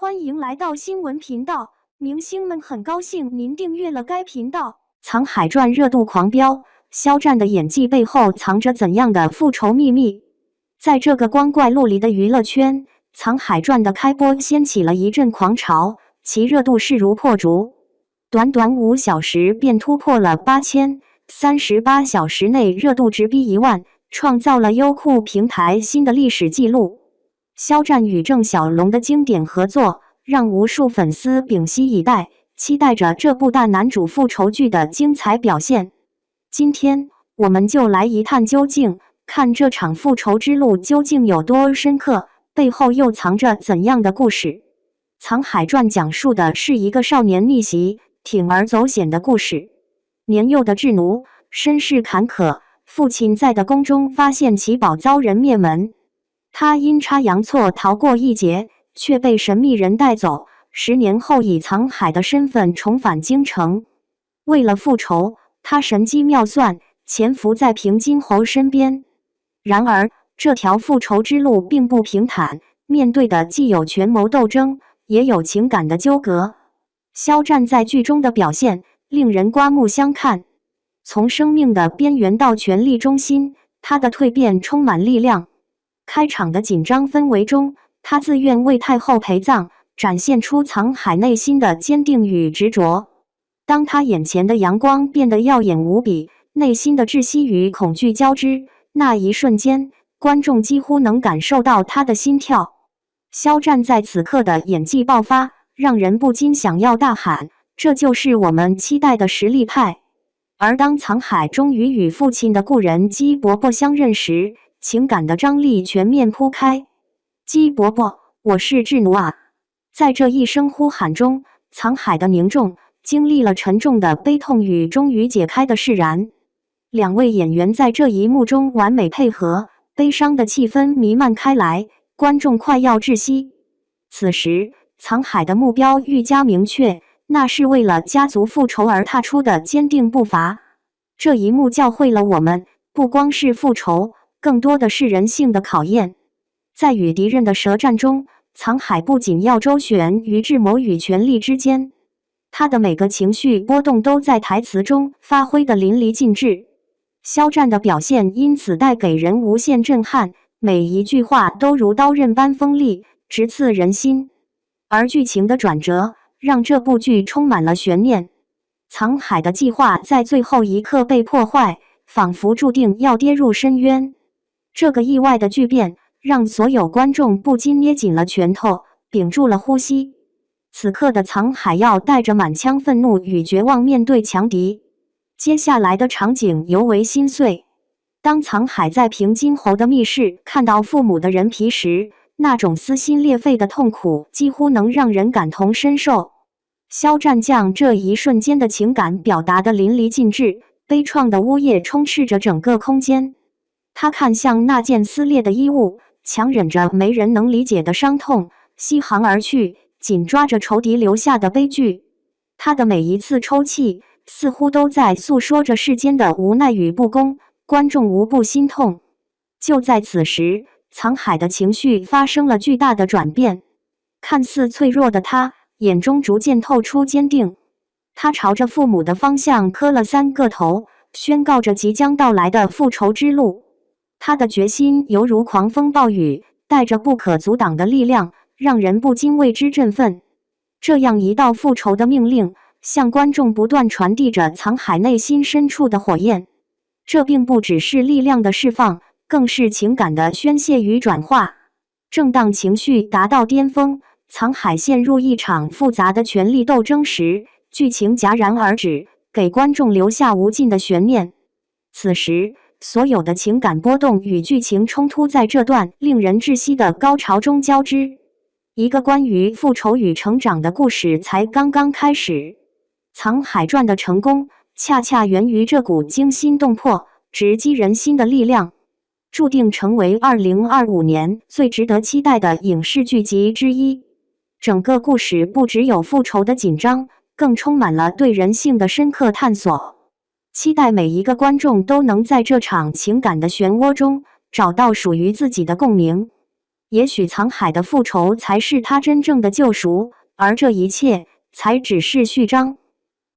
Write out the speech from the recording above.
欢迎来到新闻频道，明星们很高兴您订阅了该频道。《沧海传》热度狂飙，肖战的演技背后藏着怎样的复仇秘密？在这个光怪陆离的娱乐圈，《沧海传》的开播掀起了一阵狂潮，其热度势如破竹，短短5小时便突破了8000，38小时内热度直逼1万，创造了优酷平台新的历史记录。肖战与郑晓龙的经典合作，让无数粉丝屏息以待，期待着这部大男主复仇剧的精彩表现。今天，我们就来一探究竟，看这场复仇之路究竟有多深刻，背后又藏着怎样的故事。《沧海传》讲述的是一个少年逆袭、铤而走险的故事。年幼的智奴，身世坎坷，父亲在的宫中发现其宝遭人灭门。他阴差阳错逃过一劫，却被神秘人带走。10年后，以沧海的身份重返京城。为了复仇，他神机妙算，潜伏在平津侯身边。然而，这条复仇之路并不平坦，面对的既有权谋斗争，也有情感的纠葛。肖战在剧中的表现令人刮目相看，从生命的边缘到权力中心，他的蜕变充满力量。开场的紧张氛围中，他自愿为太后陪葬，展现出沧海内心的坚定与执着。当他眼前的阳光变得耀眼无比，内心的窒息与恐惧交织，那一瞬间，观众几乎能感受到他的心跳。肖战在此刻的演技爆发，让人不禁想要大喊：这就是我们期待的实力派。而当沧海终于与父亲的故人姬伯伯相认时，情感的张力全面铺开。姬伯伯，我是智奴啊！在这一声呼喊中，沧海的凝重经历了沉重的悲痛与终于解开的释然。两位演员在这一幕中完美配合，悲伤的气氛弥漫开来，观众快要窒息。此时，沧海的目标愈加明确，那是为了家族复仇而踏出的坚定步伐。这一幕教会了我们，不光是复仇，更多的是人性的考验。在与敌人的舌战中，沧海不仅要周旋于智谋与权力之间，他的每个情绪波动都在台词中发挥得淋漓尽致。肖战的表现因此带给人无限震撼，每一句话都如刀刃般锋利，直刺人心。而剧情的转折让这部剧充满了悬念。沧海的计划在最后一刻被破坏，仿佛注定要跌入深渊。这个意外的巨变让所有观众不禁捏紧了拳头，屏住了呼吸。此刻的沧海要带着满腔愤怒与绝望面对强敌。接下来的场景尤为心碎。当沧海在平津侯的密室看到父母的人皮时，那种撕心裂肺的痛苦几乎能让人感同身受。肖战将这一瞬间的情感表达得淋漓尽致，悲怆的呜咽充斥着整个空间。他看向那件撕裂的衣物，强忍着没人能理解的伤痛，西航而去，紧抓着仇敌留下的悲剧。他的每一次抽泣，似乎都在诉说着世间的无奈与不公，观众无不心痛。就在此时，沧海的情绪发生了巨大的转变，看似脆弱的他，眼中逐渐透出坚定。他朝着父母的方向磕了3个头，宣告着即将到来的复仇之路。他的决心犹如狂风暴雨，带着不可阻挡的力量，让人不禁为之振奋。这样一道复仇的命令，向观众不断传递着沧海内心深处的火焰。这并不只是力量的释放，更是情感的宣泄与转化。正当情绪达到巅峰，沧海陷入一场复杂的权力斗争时，剧情戛然而止，给观众留下无尽的悬念。此时，所有的情感波动与剧情冲突在这段令人窒息的高潮中交织。一个关于复仇与成长的故事才刚刚开始。沧海传的成功，恰恰源于这股惊心动魄、直击人心的力量，注定成为2025年最值得期待的影视剧集之一。整个故事不只有复仇的紧张，更充满了对人性的深刻探索。期待每一个观众都能在这场情感的漩涡中找到属于自己的共鸣。也许沧海的复仇才是他真正的救赎，而这一切才只是序章。